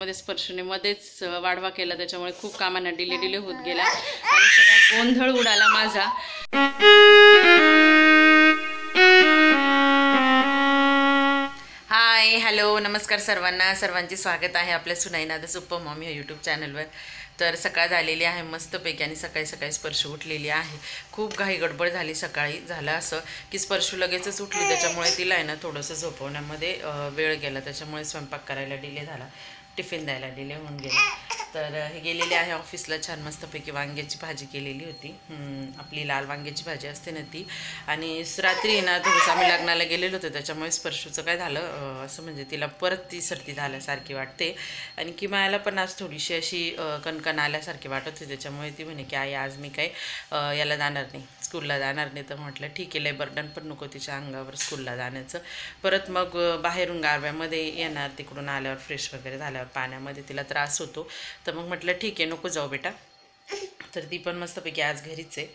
मध्ये स्पर्शने मध्येच वाढवा केला, त्याच्यामुळे खूप कामांना डिले होत गेला आणि सगळा गोंधळ उडाला माझा. हाय हॅलो नमस्कार सर्वांचे स्वागत आहे आपल्या सुनाईनाद सुपर मॉमी या यूट्यूब चॅनलवर. तर सकाळ झालेली आहे मस्तपैकी आणि सकाळी स्पर्श उठलेली आहे. खूप घाई गडबड झाली. सकाळी झालं असं की स्पर्शू लगेचच उठली, त्याच्यामुळे तिला आहे ना थोडंसं झोपवण्यामध्ये वेळ गेला, त्याच्यामुळे स्वयंपाक करायला डिले झाला, टिफिन द्यायला डिले होऊन गेला. तर हे गेलेले आहे ऑफिसला. छान मस्तपैकी वांग्याची भाजी केलेली होती, आपली लाल वांग्याची भाजी असते ना ती. आणि रात्री ना थोडंसं आम्ही लग्नाला गेलेलो होतो, त्याच्यामुळे स्पर्शूचं काय झालं असं म्हणजे तिला परत ती सर्दी झाल्यासारखी वाटते आणि किमायाला पण आज थोडीशी अशी कणकण आल्यासारखी वाटत होती. त्याच्यामुळे ती म्हणे की आई आज मी काय याला जाणार नाही, स्कूलला जाणार नाही. तर म्हटलं ठीक आहे, लय बर्डन पण नको तिच्या अंगावर स्कूलला जाण्याचं. परत मग बाहेरून गारव्यामध्ये येणार, तिकडून आल्यावर फ्रेश वगैरे झाल्यावर पाण्यामध्ये तिला त्रास होतो. तर मग म्हटलं ठीक आहे नको जाऊ बेटा. तर ती पण मस्तपैकी आज घरीच आहे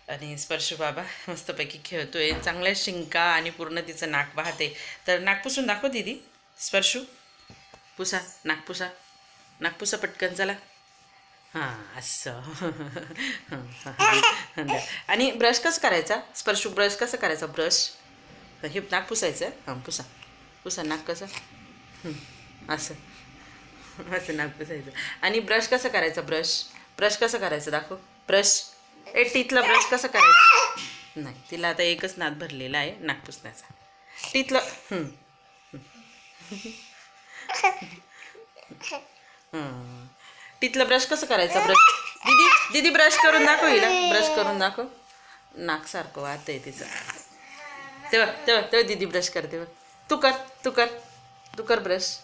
आणि स्पर्शू बाबा मस्तपैकी खेळतोय. चांगल्या शिंका आणि पूर्ण तिचं नाक वाहते. तर नाक पुसून दाखव दीदी. स्पर्शू पुसा, नाक पुसा पटकन, चला. हां असं. आणि ब्रश कसं करायचा स्पर्शू, ब्रश कसं करायचा, ब्रश हे नाक पुसायचं. हां पुसा नाक कसं असं असं नाक पुसायचं. आणि ब्रश कसं करायचं, ब्रश कसं करायचं दाखव. ब्रश टीथला ब्रश कसं करायचं. नाही, तिला आता एकच नाद भरलेला आहे नाक पुसण्याचा. टीथला टीथला ब्रश कसं करायचं. ब्रश दीदी ब्रश करून दाखव हिला, ब्रश करून दाखव. नाक सारखं वाहत आहे तिचं. तेव्हा दीदी ब्रश करते. तू कर ब्रश,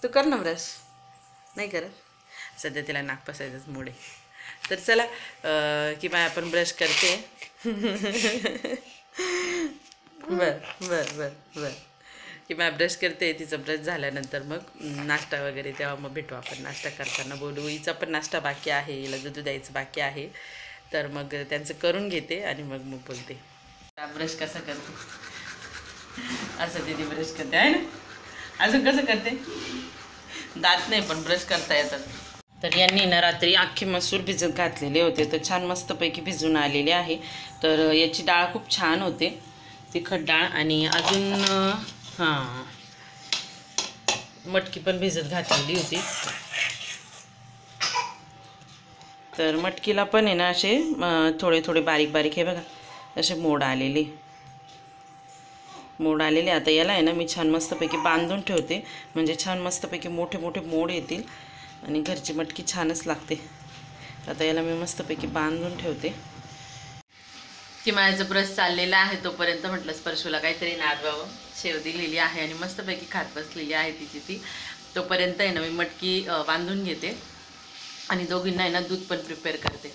तू कर ना ब्रश. नाही करत सध्या, तिला नाक पुसायचंच मूड आहे. तर चला किंवा आपण ब्रश करते. बर किंवा ब्रश करते. तिचं ब्रश झाल्यानंतर मग नाश्ता वगैरे तेव्हा मग भेटू आपण. नाश्ता करताना बोलू. हिचा पण नाश्ता बाकी आहे, हिला दूध द्यायचं बाकी आहे. तर मग त्यांचं करून घेते आणि मग बोलते. ब्रश कसा करते असं दीदी ब्रश करते आहे ना. अजून कसं करते, दात नाही पण ब्रश करता येतात. तर यांनी ना रात्री अख्खे मसूर भिजत घातलेले होते, तर छान मस्तपैकी भिजून आलेले आहे. तर याची डाळ खूप छान होते, तिखट डाळ. आणि अजून हां मटकी पण भिजत घातलेली होती. तर मटकीला पण आहे ना असे थोडे बारीक हे बघा असे मोड आलेले. आता याला आहे ना मी छान मस्तपैकी बांधून ठेवते, म्हणजे छान मस्तपैकी मोठे मोड येतील आणि घरची मटकी छानच लागते. आता याला मी मस्तपैकी बांधून ठेवते. किमायाचं ब्रश चाललेला आहे, तोपर्यंत म्हटलं स्पर्शूला काहीतरी नादवावं. शेव दिलेली आहे आणि मस्तपैकी खात बसलेली आहे ती. तोपर्यंत आहे ना मी मटकी बांधून घेते आणि दोघींना आहे ना दूध पण प्रिपेअर करते.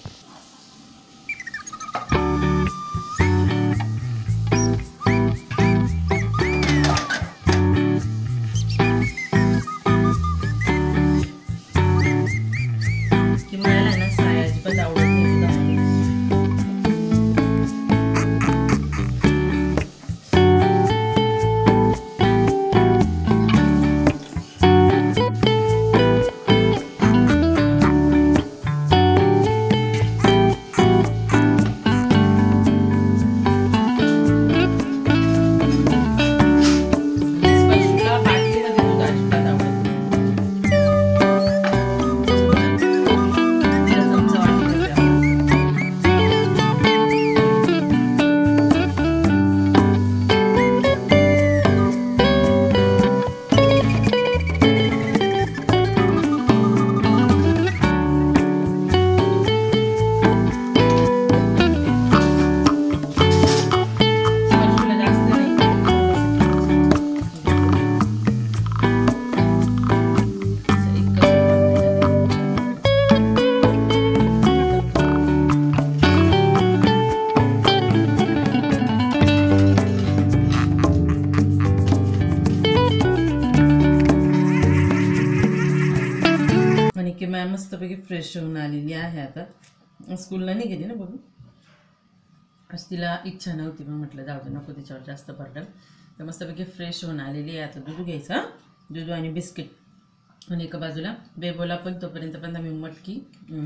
मस्तपैकी फ्रेश होऊन आलेली आहे. आता स्कूलला नाही गेली ना बघू, आज तिला इच्छा नव्हती, मग म्हटलं जाऊ दे नको तिच्यावर जास्त बर्डन. तर मस्तपैकी फ्रेश होऊन आलेली आहे. आता दूध घ्यायचं, दूध आणि बिस्किट आणि एका बाजूला बेबोला पण तोपर्यंत पण मी मटकी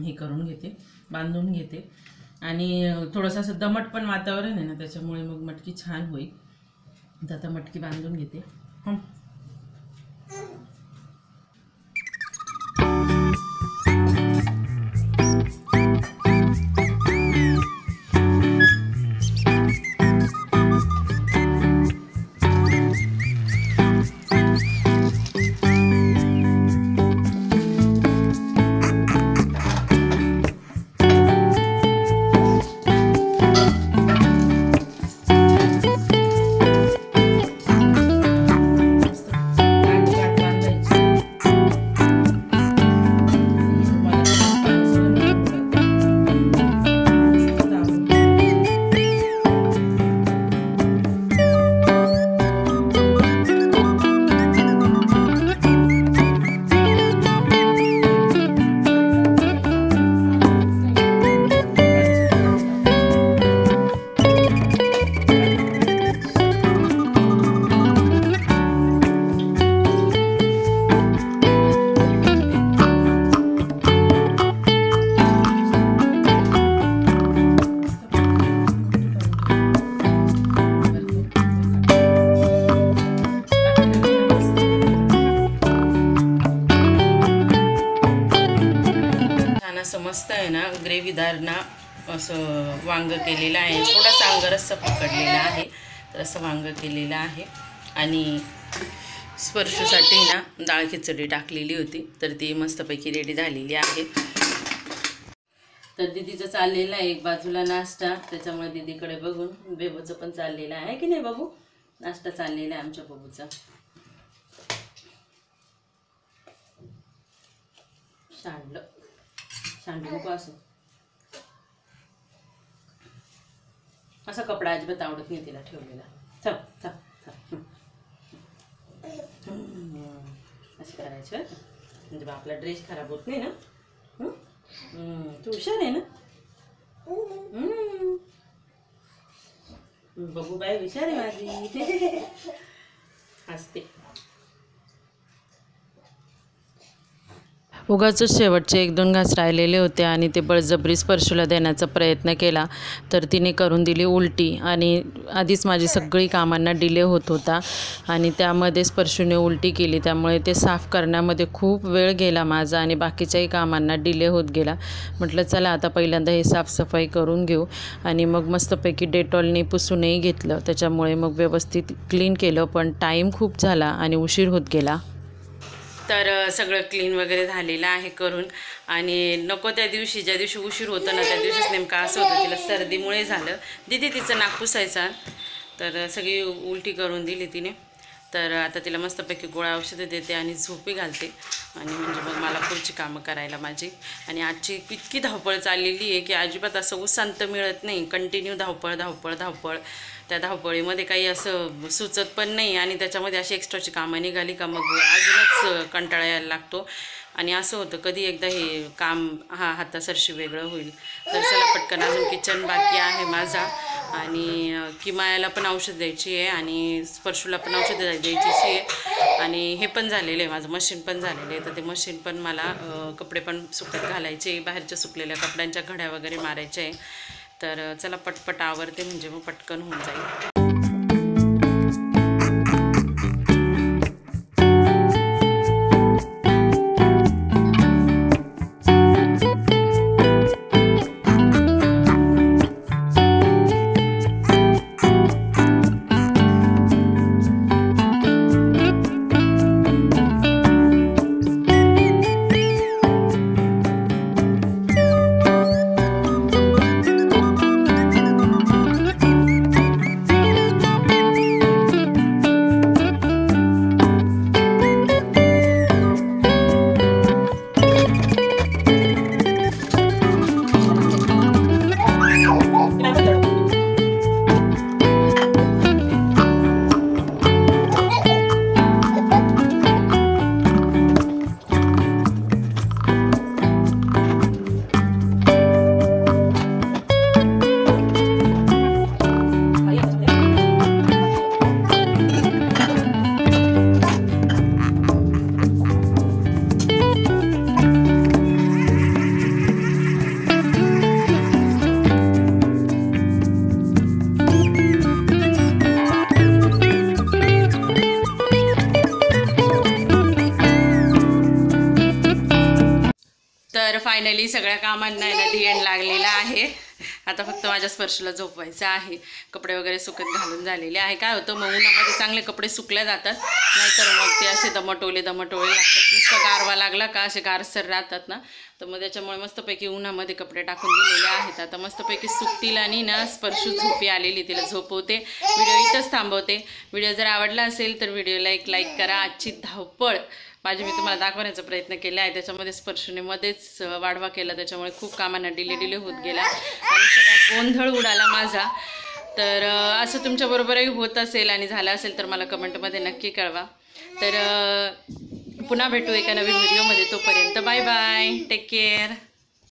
हे करून घेते, बांधून घेते. आणि थोडंसं असं दमट पण वातावरण आहे ना, त्याच्यामुळे मग मटकी छान होईल. तर आता मटकी बांधून घेते. मस्त आहे ना, ग्रेव्हीदार ना असं वांग केलेलं आहे. थोडासा अंगरस्सा पकडलेला आहे, तर असं वांग केलेलं आहे. आणि स्पर्शूसाठी ना डाळ खिचडी टाकलेली होती, तर ती मस्तपैकी रेडी झालेली आहे. तर दीदीचं चाललेलं आहे एक बाजूला नाश्ता, त्याच्यामुळे दीदीकडे बघून बेबूचं पण चाललेलं आहे की नाही बाबू. नाश्ता चाललेला आहे आमच्या बाबूचा. सांडू नको असं, असा कपडा अजिबात आवडत नाही तिला ठेवलेला. थप थप थप असं करायचं म्हणजे बा आपला ड्रेस खराब होत नाही ना. तू हुशार आहे ना. बघू बाई हुशार आहे माझी. हसते. उगाच शेवटचे 1-2 घास राहिलेले होते आणि ते बळजबरी स्पर्शूला देण्याचा प्रयत्न केला, तर तिने करून दिली उलटी. आणि आधीच माझी सगळी कामांना डिले होत होता आणि त्यामध्ये स्पर्शूने उलटी केली, त्यामुळे ते साफ करण्यामध्ये खूप वेळ गेला माझा आणि बाकीच्याही कामांना डिले होत गेला. म्हटलं चला आता पहिल्यांदा हे साफसफाई करून घेऊ. आणि मग मस्तपैकी डेटॉलने पुसूनही घेतलं, त्याच्यामुळे मग व्यवस्थित क्लीन केलं. पण टाईम खूप झाला आणि उशीर होत गेला. तर सगळं क्लीन वगैरे झालेलं आहे करून. आणि नको त्या दिवशी, ज्या दिवशी उशीर होतं ना, त्या दिवशीच नेमकं असं होतं, तिला सर्दीमुळे झालं. दीदी तिचं नाक पुसायचा, तर सगळी उलटी करून दिली तिने. तर आता तिला मस्तपैकी गोळ्या औषधं देते आणि झोपी घालते. आणि म्हणजे मग मला पुढची कामं करायला माझी. आणि आजची इतकी धावपळ चाललेली आहे की अजिबात असं उसंत मिळत नाही. कंटिन्यू धावपळ धावपळ धावपळ. त्या धावपळीमध्ये काही असं सुचत पण नाही आणि त्याच्यामध्ये अशी एक्स्ट्राची कामं निघाली का मग अजूनच कंटाळा यायला लागतो. आणि असं होतं कधी एकदा हे काम हातासरशी वेगळं होईल. तर चला पटकन, अजून किचन बाकी आहे माझा. आणि किमायाला पण औषध द्यायची आहे आणि स्पर्शूला पण औषध द्यायची आहे. आणि हे पण झालेलं आहे, माझं मशीन पण झालेलं आहे. तर ते मशीन पण मला कपडे पण सुकत घालायचे, बाहेरच्या सुकलेल्या कपड्यांच्या घड्या वगैरे मारायच्या आहे. तर चला पटपट आवरते, म्हणजे मग पटकन होऊन जाईल. फायनली सगळ्या कामांना आहे ना दी एंड लागलेला आहे. आता फक्त माझ्या स्पर्शला झोपवायचं आहे. कपडे वगैरे सुकत घालून झालेले आहे. काय होतं मग उन्हामध्ये चांगले कपडे सुकल्या जातात, नाहीतर मग ते असे दमटोले लागतात. नुसतं गारवा लागला का असे गारसर राहतात ना, तर मग त्याच्यामुळे मस्तपैकी उन्हामध्ये कपडे टाकून दिलेले आहेत. आता मस्तपैकी सुकतील आणि ना स्पर्शू झोपी आलेली, तिला झोपवते. व्हिडिओ इथंच थांबवते. व्हिडिओ जर आवडला असेल तर व्हिडिओला एक लाईक करा. आजची धावपळ माझी मी तुम्हाला दाखवण्याचा प्रयत्न केला आहे. त्याच्यामध्ये स्पर्शूने मध्येच वाढवा केला, त्याच्यामुळे खूप कामांना डिले होत गेला आणि सगळा गोंधळ उडाला माझा. तर असं तुमच्याबरोबरही होत असेल आणि झालं असेल तर मला कमेंटमध्ये नक्की कळवा. तर पुन्हा भेटू एका नवीन व्हिडिओमध्ये. तोपर्यंत बाय बाय, टेक केअर.